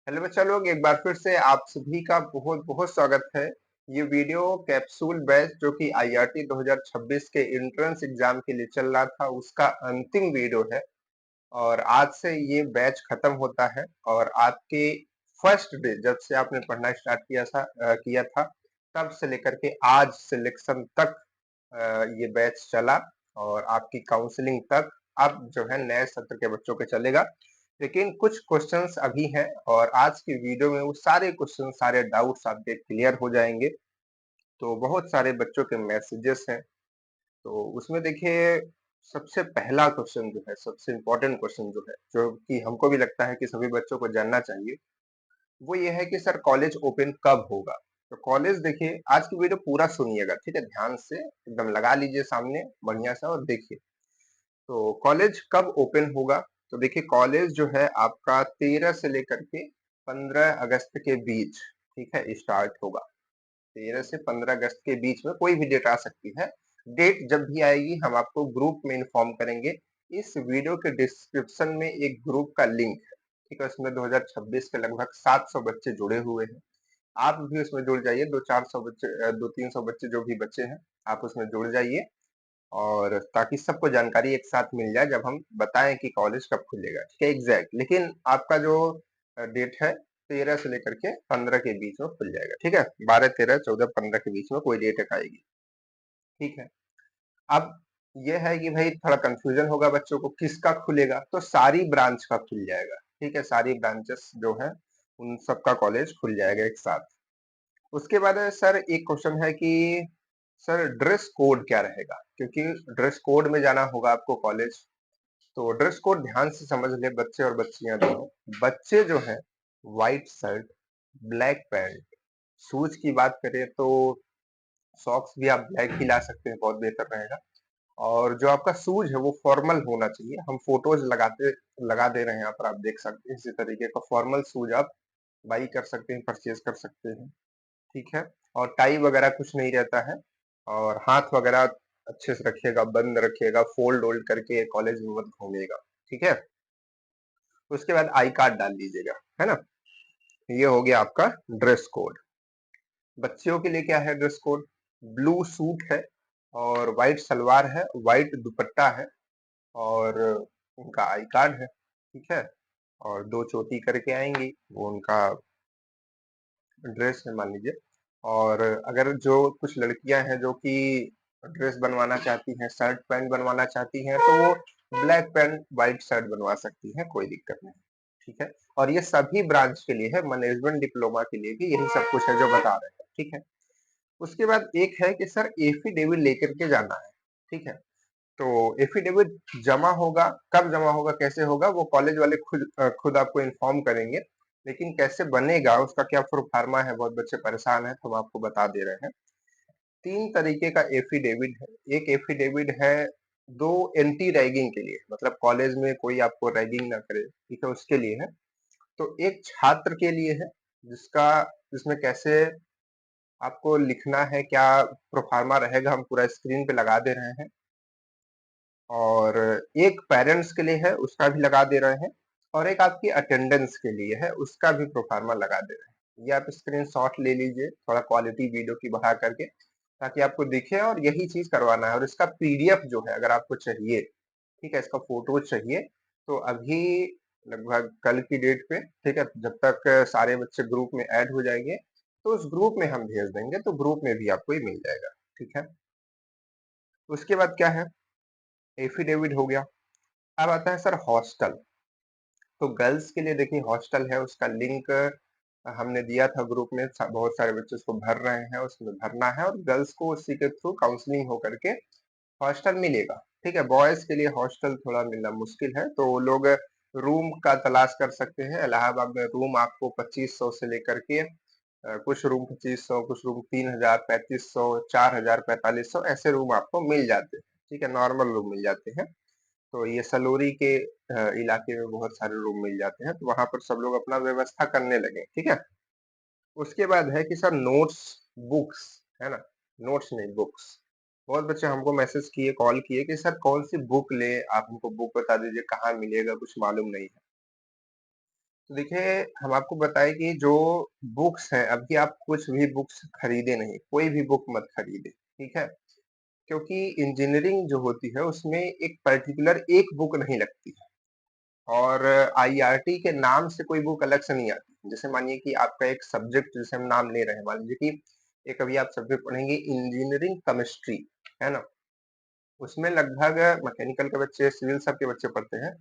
Hello बच्चा लोग, एक बार फिर से आप सभी का बहुत बहुत स्वागत है। ये वीडियो कैप्सूल बैच जो कि आईआरटी 2026 के एंट्रेंस एग्जाम के लिए चल रहा था, उसका अंतिम वीडियो है। और आज से ये बैच खत्म होता है और आपके फर्स्ट डे जब से आपने पढ़ना स्टार्ट किया था तब से लेकर के आज सिलेक्शन तक ये बैच चला और आपकी काउंसलिंग तक अब जो है नए सत्र के बच्चों के चलेगा। लेकिन कुछ क्वेश्चंस अभी हैं और आज की वीडियो में वो सारे क्वेश्चन सारे डाउट्स आपके क्लियर हो जाएंगे। तो बहुत सारे बच्चों के मैसेजेस हैं, तो उसमें देखिए सबसे पहला क्वेश्चन जो है, सबसे इम्पोर्टेंट क्वेश्चन जो है, जो कि हमको भी लगता है कि सभी बच्चों को जानना चाहिए, वो ये है कि सर कॉलेज ओपन कब होगा। तो कॉलेज देखिए, आज की वीडियो पूरा सुनिएगा, ठीक है, ध्यान से एकदम लगा लीजिए सामने बढ़िया सा और देखिए। तो कॉलेज कब ओपन होगा? तो देखिए कॉलेज जो है आपका 13 से लेकर के 15 अगस्त के बीच, ठीक है, स्टार्ट होगा। 13 से 15 अगस्त के बीच में कोई भी डेट आ सकती है। डेट जब भी आएगी हम आपको ग्रुप में इन्फॉर्म करेंगे। इस वीडियो के डिस्क्रिप्शन में एक ग्रुप का लिंक है, ठीक है, उसमें 2026 के लगभग 700 बच्चे जुड़े हुए हैं। आप भी उसमें जुड़ जाइए, 200-400 बच्चे, 200-300 बच्चे जो भी बच्चे हैं, आप उसमें जुड़ जाइए और ताकि सबको जानकारी एक साथ मिल जाए जब हम बताएं कि कॉलेज कब खुलेगा, ठीक है, एग्जैक्ट। लेकिन आपका जो डेट है 13 से लेकर के 15 के बीच में खुल जाएगा, ठीक है, 12, 13, 14, 15 के बीच में कोई डेट एक आएगी, ठीक है। अब ये है कि भाई थोड़ा कंफ्यूजन होगा बच्चों को किसका खुलेगा, तो सारी ब्रांच का खुल जाएगा, ठीक है, सारी ब्रांचेस जो है उन सबका कॉलेज खुल जाएगा एक साथ। उसके बाद सर एक क्वेश्चन है कि सर ड्रेस कोड क्या रहेगा, क्योंकि ड्रेस कोड में जाना होगा आपको कॉलेज। तो ड्रेस कोड ध्यान से समझ ले बच्चे और बच्चियां दोनों। बच्चे जो है white shirt, black pant. Shoes की बात करें तो सॉक्स भी आप ब्लैक ही ला सकते हैं, बहुत बेहतर रहेगा। और जो आपका शूज है वो फॉर्मल होना चाहिए। हम फोटोज लगा दे रहे हैं यहाँ पर, आप देख सकते हैं इसी तरीके का फॉर्मल शूज आप बाई कर सकते हैं, परचेज कर सकते हैं, ठीक है। और टाई वगैरह कुछ नहीं रहता है। और हाथ वगैरह अच्छे से रखिएगा, बंद रखिएगा, फोल्ड ओल्ड करके कॉलेज में मत घूमिएगा, ठीक है। उसके बाद आई कार्ड डाल लीजिएगा, है ना। ये हो गया आपका ड्रेस कोड। बच्चियों के लिए क्या है ड्रेस कोड? ब्लू सूट है और व्हाइट सलवार है, व्हाइट दुपट्टा है और उनका आई कार्ड है, ठीक है। और 2 चोटी करके आएंगी, वो उनका ड्रेस है मान लीजिए। और अगर जो कुछ लड़कियां हैं जो कि ड्रेस बनवाना चाहती हैं, शर्ट पैंट बनवाना चाहती हैं, तो वो ब्लैक पैंट व्हाइट शर्ट बनवा सकती हैं, कोई दिक्कत नहीं, ठीक है। और ये सभी ब्रांच के लिए है, मैनेजमेंट डिप्लोमा के लिए भी यही सब कुछ है जो बता रहे हैं, ठीक है। उसके बाद एक है कि सर एफिडेविट लेकर के जाना है, ठीक है। तो एफिडेविट जमा होगा, कब जमा होगा, कैसे होगा, वो कॉलेज वाले खुद आपको इन्फॉर्म करेंगे। लेकिन कैसे बनेगा, उसका क्या प्रोफार्मा है, बहुत बच्चे परेशान हैं, तो हम आपको बता दे रहे हैं। 3 तरीके का एफिडेविट है। एक एफिडेविट है दो एंटी रैगिंग के लिए, मतलब कॉलेज में कोई आपको रैगिंग ना करे, ठीक है, उसके लिए है। तो एक छात्र के लिए है, जिसका जिसमें कैसे आपको लिखना है, क्या प्रोफार्मा रहेगा, हम पूरा स्क्रीन पे लगा दे रहे हैं। और एक पेरेंट्स के लिए है, उसका भी लगा दे रहे हैं। और एक आपकी अटेंडेंस के लिए है, उसका भी प्रोफार्मा लगा दे रहे हैं। ये आप स्क्रीनशॉट ले लीजिए थोड़ा क्वालिटी वीडियो की बढ़ा करके, ताकि आपको दिखे। और यही चीज करवाना है। और इसका पीडीएफ जो है अगर आपको चाहिए, ठीक है, इसका फोटो चाहिए, तो अभी लगभग कल की डेट पे, ठीक है, जब तक सारे बच्चे ग्रुप में ऐड हो जाएंगे तो उस ग्रुप में हम भेज देंगे, तो ग्रुप में भी आपको ये मिल जाएगा, ठीक है। उसके बाद क्या है, एफिडेविट हो गया। अब आता है सर हॉस्टल। तो गर्ल्स के लिए देखिए हॉस्टल है, उसका लिंक हमने दिया था ग्रुप में, बहुत सारे बच्चे उसको भर रहे हैं, उसमें भरना है और गर्ल्स को उसी के थ्रू काउंसलिंग हो करके हॉस्टल मिलेगा, ठीक है। बॉयज के लिए हॉस्टल थोड़ा मिलना मुश्किल है, तो वो लोग रूम का तलाश कर सकते हैं। इलाहाबाद में रूम आपको 2500 से लेकर के कुछ रूम 2500, कुछ रूम 3000, 3500, 4000, 4500 ऐसे रूम आपको मिल जाते हैं, ठीक है, नॉर्मल रूम मिल जाते हैं। तो ये सलोरी के इलाके में बहुत सारे रूम मिल जाते हैं, तो वहां पर सब लोग अपना व्यवस्था करने लगे, ठीक है। उसके बाद है कि सर नोट्स, बुक्स, है ना, नोट्स नहीं बुक्स। बहुत बच्चे हमको मैसेज किए, कॉल किए कि सर कौन सी बुक ले, आप हमको बुक बता दीजिए, कहाँ मिलेगा, कुछ मालूम नहीं है। तो देखिए, हम आपको बताएँ कि जो बुक्स हैं, अभी आप कुछ भी बुक्स खरीदें नहीं, कोई भी बुक मत खरीदें, ठीक है? क्योंकि इंजीनियरिंग जो होती है, उसमें एक पर्टिकुलर एक बुक नहीं लगती है और आईआरटी के नाम से कोई बुक अलग से नहीं आती। जैसे मानिए कि आपका एक सब्जेक्ट जिसे हम नाम ले रहे हैं, मान लीजिए कि एक अभी आप सब्जेक्ट पढ़ेंगे इंजीनियरिंग केमिस्ट्री, है ना? उसमें लगभग मैकेनिकल के बच्चे, सिविल सब के बच्चे पढ़ते हैं।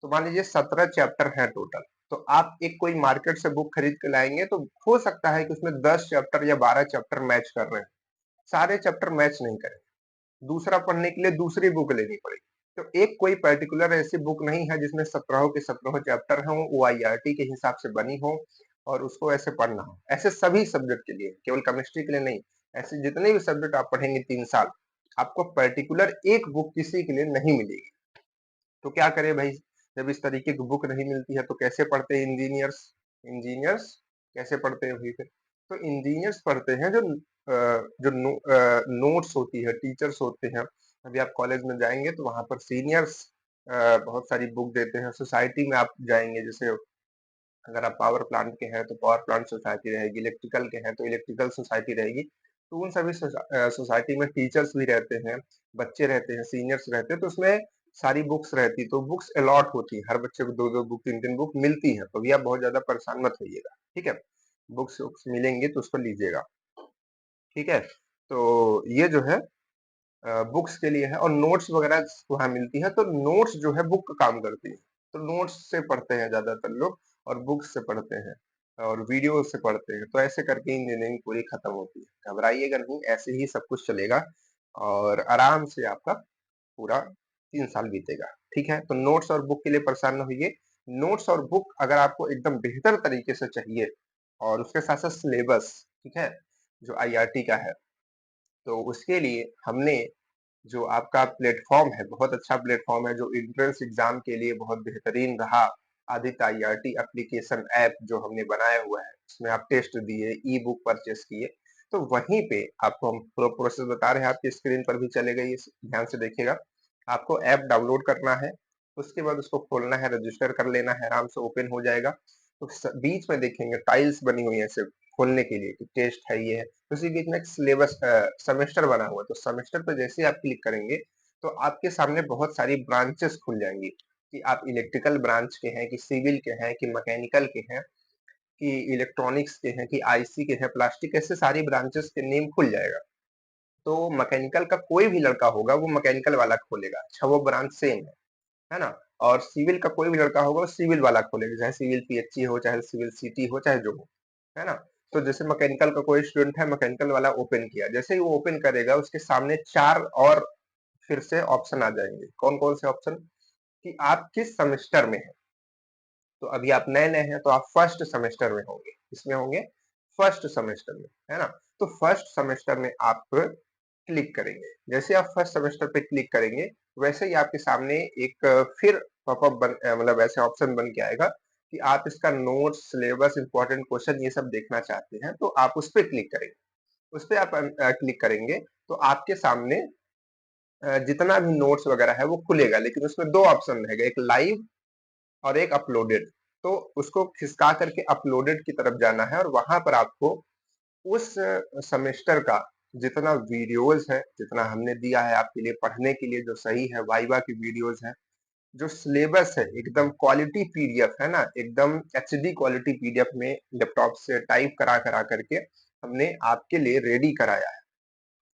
तो मान लीजिए 17 चैप्टर हैं टोटल। तो आप एक कोई मार्केट से बुक खरीद के लाएँगे तो हो सकता है कि उसमें 10 चैप्टर या 12 चैप्टर मैच कर रहे हैं। सारे चैप्टर मैच नहीं करेंगे। दूसरा पढ़ने के लिए दूसरी बुक लेनी पड़ेगी। तो एक कोई पर्टिकुलर ऐसी बुक नहीं है जिसमें 17 के 17 चैप्टर हों, वो आईआरटी के हिसाब से बनी हो और उसको ऐसे पढ़ना हो। ऐसे सभी सब्जेक्ट के लिए, केवल केमिस्ट्री के लिए नहीं। ऐसे जितने भी सब्जेक्ट आप पढ़ेंगे 3 साल, आपको पर्टिकुलर एक बुक किसी के लिए नहीं मिलेगी। तो क्या करें भाई, जब इस तरीके की बुक नहीं मिलती है तो कैसे पढ़ते हैं इंजीनियर्स? इंजीनियर्स कैसे पढ़ते हैं भाई फिर? तो इंजीनियर्स पढ़ते हैं जो नोट्स होती है, टीचर्स होते हैं। अभी आप कॉलेज में जाएँगे तो वहाँ पर सीनियर्स बहुत सारी बुक देते हैं। सोसाइटी में आप जाएँगे, जैसे अगर आप पावर प्लांट के हैं तो पावर प्लांट सोसाइटी रहेगी, इलेक्ट्रिकल के हैं तो इलेक्ट्रिकल सोसाइटी रहेगी। तो उन सभी सोसाइटी में टीचर्स भी रहते हैं, बच्चे रहते हैं, सीनियर्स रहते हैं, तो उसमें सारी बुक्स रहती है, तो बुक्स अलॉट होती है। हर बच्चे को 2-2 बुक, 3-3 बुक मिलती है, तो भी आप बहुत ज़्यादा परेशान मत होइएगा, ठीक है? बुक्स-वुक्स मिलेंगी तो उसको लीजिएगा, ठीक है? तो ये जो है बुक्स के लिए है और नोट्स वगैरह वहाँ मिलती है, तो नोट्स जो है बुक का काम करती है। तो नोट्स से पढ़ते हैं ज़्यादातर लोग और बुक्स से पढ़ते हैं और वीडियो से पढ़ते हैं। तो ऐसे करके इंजीनियरिंग पूरी खत्म होती है। घबराइएगा नहीं, ऐसे ही सब कुछ चलेगा और आराम से आपका पूरा 3 साल बीतेगा, ठीक है? तो नोट्स और बुक के लिए परेशान ना होइए। नोट्स और बुक अगर आपको एकदम बेहतर तरीके से चाहिए और उसके साथ-साथ सिलेबस, ठीक है? जो आईआरटी का है, तो उसके लिए हमने जो आपका प्लेटफ़ॉर्म है, बहुत अच्छा प्लेटफ़ॉर्म है, जो एंट्रेंस एग्ज़ाम के लिए बहुत बेहतरीन रहा। आदित्य आईआरटी एप्लीकेशन ऐप जो हमने बनाया हुआ है, उसमें आप टेस्ट दिए, ई-बुक परचेज़ किए, तो वहीं पे आपको हम पूरा प्रोसेस बता रहे हैं, आपकी स्क्रीन पर भी चलेगा ये, ध्यान से देखिएगा। आपको ऐप डाउनलोड करना है, उसके बाद उसको खोलना है, रजिस्टर कर लेना है, आराम से ओपन हो जाएगा। तो बीच में देखेंगे टाइल्स बनी हुई है ऐसे खोलने के लिए कि टेस्ट है, ये है। उसी बीच में एक सिलेबस सेमेस्टर बना हुआ है, तो सेमेस्टर पे जैसे ही आप क्लिक करेंगे तो आपके सामने बहुत सारी ब्रांचेस खुल जाएंगी कि आप इलेक्ट्रिकल ब्रांच के हैं, कि सिविल के हैं, कि मैकेनिकल के हैं, कि इलेक्ट्रॉनिक्स के हैं, कि आईसी के हैं, प्लास्टिक, ऐसे सारी ब्रांचेस के नेम खुल जाएगा। तो मैकेनिकल का कोई भी लड़का होगा वो मैकेनिकल वाला खोलेगा, अच्छा वो ब्रांच सेम है ना? और सिविल का कोई भी लड़का होगा वो सिविल वाला खोलेगा, चाहे सिविल पीएचई हो, चाहे सिविल सीटी हो, चाहे जो हो, है ना? तो जैसे मैकेनिकल का कोई स्टूडेंट है, मैकेनिकल वाला ओपन किया, जैसे ही वो ओपन करेगा उसके सामने 4 और फिर से ऑप्शन आ जाएंगे। कौन-कौन से ऑप्शन? कि आप किस सेमेस्टर में हैं। तो अभी आप नए-नए हैं तो आप फर्स्ट सेमेस्टर में होंगे। किसमें होंगे? फर्स्ट सेमेस्टर में, है ना? तो फर्स्ट सेमेस्टर में आप क्लिक करेंगे। जैसे आप फर्स्ट सेमेस्टर पे क्लिक करेंगे, वैसे ही आपके सामने एक फिर पॉपअप मतलब ऐसे ऑप्शन बन के आएगा कि आप इसका नोट्स, सिलेबस, इम्पोर्टेंट क्वेश्चन ये सब देखना चाहते हैं, तो आप उस पे क्लिक करेंगे। उस पे आप क्लिक करेंगे तो आपके सामने जितना भी नोट्स वगैरह है वो खुलेगा, लेकिन उसमें 2 ऑप्शन रहेगा, एक लाइव और एक अपलोडेड। तो उसको खिसका करके अपलोडेड की तरफ जाना है और वहाँ पर आपको उस सेमेस्टर का जितना वीडियोस है, जितना हमने दिया है आपके लिए पढ़ने के लिए जो सही है, वाइवा की वीडियोस है, जो सिलेबस है एकदम क्वालिटी पीडीएफ है ना, एकदम एचडी क्वालिटी पीडीएफ में लैपटॉप से टाइप करा करा करके हमने आपके लिए रेडी कराया है।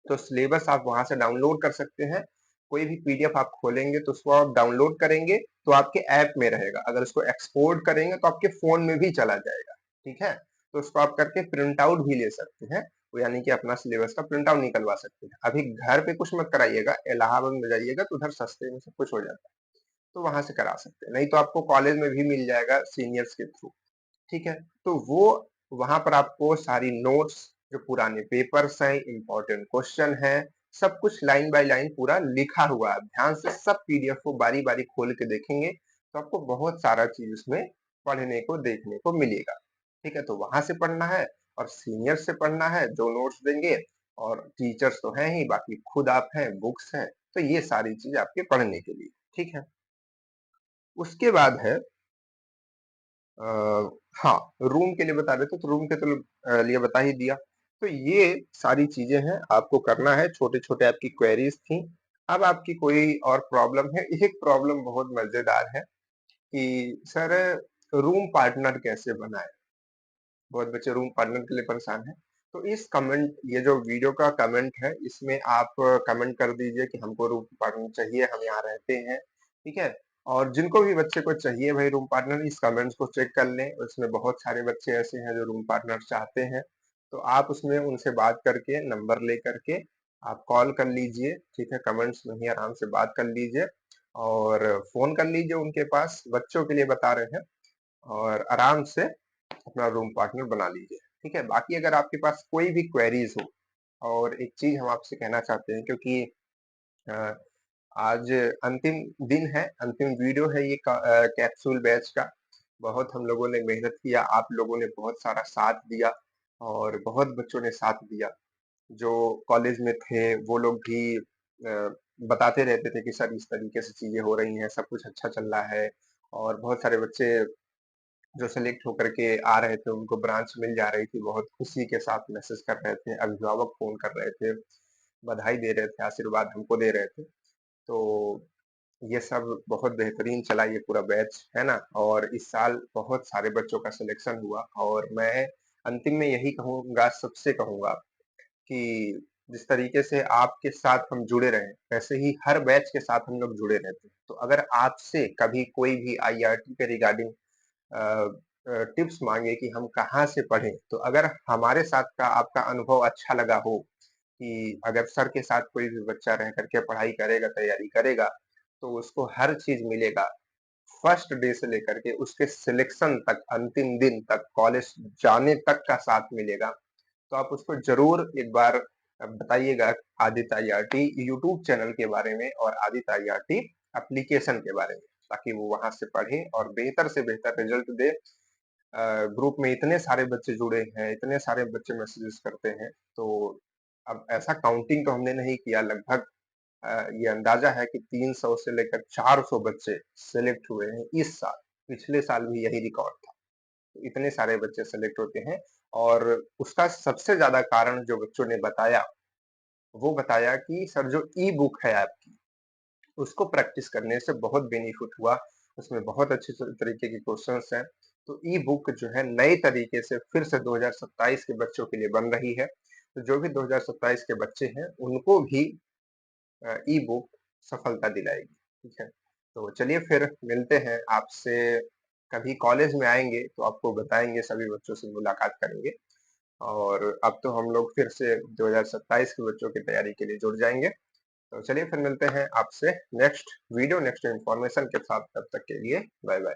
तो सिलेबस आप वहां से डाउनलोड कर सकते हैं। कोई भी पीडीएफ आप खोलेंगे तो उसको आप डाउनलोड करेंगे तो आपके ऐप में रहेगा। अगर उसको एक्सपोर्ट करेंगे तो आपके फोन में भी चला जाएगा, ठीक है? तो उसको आप करके प्रिंट आउट भी ले सकते हैं, तो यानी कि अपना सिलेबस का प्रिंट आउट निकलवा सकते हैं। अभी घर पे कुछ मत कराइएगा, इलाहाबाद में जाइएगा तो उधर सस्ते में सब कुछ हो जाता है, तो वहां से करा सकते हैं। नहीं तो आपको कॉलेज में भी मिल जाएगा सीनियर्स के थ्रू, ठीक है? तो वो वहाँ पर आपको सारी नोट्स, जो पुराने पेपर्स हैं, इम्पोर्टेंट क्वेश्चन हैं, सब कुछ लाइन बाय लाइन पूरा लिखा हुआ है। ध्यान से सब पीडीएफ को बारी-बारी खोल के देखेंगे, तो आपको बहुत सारा चीज़ उसमें पढ़ने को, देखने को मिलेगा। ठीक है? तो वहाँ से पढ़ना है और सीनियर से पढ़ना है, जो नोट्स देंगे, और टीचर्स तो हैं ही, बाकी खुद आप हैं, बुक्स हैं, तो ये सारी चीज़ आपके पढ़ने के लिए, ठीक है? उसके बाद है अ, हाँ, रूम के लिए बता रहे थे तो रूम के तो लिए बता ही दिया। तो ये सारी चीज़ें हैं, आपको करना है, छोटे-छोटे आपकी क्वेरीज़ थी। अब आपकी कोई और प्रॉब्लम है, एक प्रॉब्लम बहुत मज़ेदार है कि सर रूम पार्टनर कैसे बनाएँ? बहुत बच्चे रूम पार्टनर के लिए परेशान हैं। तो इस कमेंट ये जो वीडियो का कमेंट है, इसमें आप कमेंट कर दीजिए कि हमको रूम पार्टनर चाहिए, हम यहाँ रहते हैं, ठीक है? और जिनको भी बच्चे को चाहिए भाई रूम पार्टनर, इस कमेंट्स को चेक कर लें। उसमें बहुत सारे बच्चे ऐसे हैं जो रूम पार्टनर चाहते हैं। तो आप उसमें उनसे बात करके, नंबर लेकर के आप कॉल कर लीजिए, ठीक है? कमेंट्स में ही आराम से बात कर लीजिए और फ़ोन कर लीजिए उनके पास, बच्चों के लिए बता रहे हैं और आराम से अपना रूम पार्टनर बना लीजिए, ठीक है? बाकी अगर आपके पास कोई भी क्वेरीज़ हो और एक चीज़ हम आपसे कहना चाहते हैं क्योंकि अ, आज अंतिम दिन है, अंतिम वीडियो है ये कैप्सूल बैच का। बहुत हम लोगों ने मेहनत किया, आप लोगों ने बहुत सारा साथ दिया और बहुत बच्चों ने साथ दिया। जो कॉलेज में थे वो लोग भी बताते रहते थे कि सर इस तरीके से चीज़ें हो रही हैं, सब कुछ अच्छा चल रहा है और बहुत सारे बच्चे जो सेलेक्ट होकर के आ रहे थे उनको ब्रांच मिल जा रही थी, बहुत खुशी के साथ मैसेज कर रहे थे, अभिभावक फ़ोन कर रहे थे, बधाई दे रहे थे, आशीर्वाद हमको दे रहे थे। तो ये सब बहुत बेहतरीन चला ये पूरा बैच, है ना? और इस साल बहुत सारे बच्चों का सिलेक्शन हुआ और मैं अंतिम में यही कहूँगा, सबसे कहूँगा कि जिस तरीके से आपके साथ हम जुड़े रहे, वैसे ही हर बैच के साथ हम लोग जुड़े रहते हैं। तो अगर आपसे कभी कोई भी आईआरटी के रिगार्डिंग अ टिप्स माँगे कि हम कहाँ से पढ़ें, तो अगर हमारे साथ का आपका अनुभव अच्छा लगा हो कि अगर सर के साथ कोई भी बच्चा रह कर के पढ़ाई करेगा, तैयारी करेगा, तो उसको हर चीज़ मिलेगा। फर्स्ट डे से लेकर के उसके सिलेक्शन तक, अंतिम दिन तक, कॉलेज जाने तक का साथ मिलेगा। तो आप उसको ज़रूर एक बार बताइएगा आदित्य आईआरटी यूट्यूब चैनल के बारे में और आदित्य आईआरटी एप्लीकेशन के बारे में, ताकि वो वहाँ से पढ़े और बेहतर से बेहतर रिजल्ट दे। ग्रुप में इतने सारे बच्चे जुड़े हैं, इतने सारे बच्चे मैसेजेस करते हैं, तो अब ऐसा काउंटिंग तो हमने नहीं किया, लगभग ये अंदाजा है कि 300 से लेकर 400 बच्चे सेलेक्ट हुए हैं इस साल। पिछले साल भी यही रिकॉर्ड था। तो इतने सारे बच्चे सेलेक्ट होते हैं और उसका सबसे ज़्यादा कारण जो बच्चों ने बताया, वो बताया कि सर जो ई बुक है आपकी, उसको प्रैक्टिस करने से बहुत बेनिफिट हुआ। उसमें बहुत अच्छे तरीके के क्वेश्चंस हैं। तो ई बुक जो है नए तरीके से फिर से 2027 के बच्चों के लिए बन रही है। तो जो भी 2027 के बच्चे हैं, उनको भी ई बुक सफलता दिलाएगी, ठीक है? तो चलिए फिर मिलते हैं आपसे, कभी कॉलेज में आएँगे तो आपको बताएँगे, सभी बच्चों से मुलाकात करेंगे और अब तो हम लोग फिर से 2027 के बच्चों की तैयारी के लिए जुट जाएँगे। तो चलिए फिर मिलते हैं आपसे नेक्स्ट वीडियो, नेक्स्ट इन्फॉर्मेशन के साथ, तब तक के लिए बाय बाय।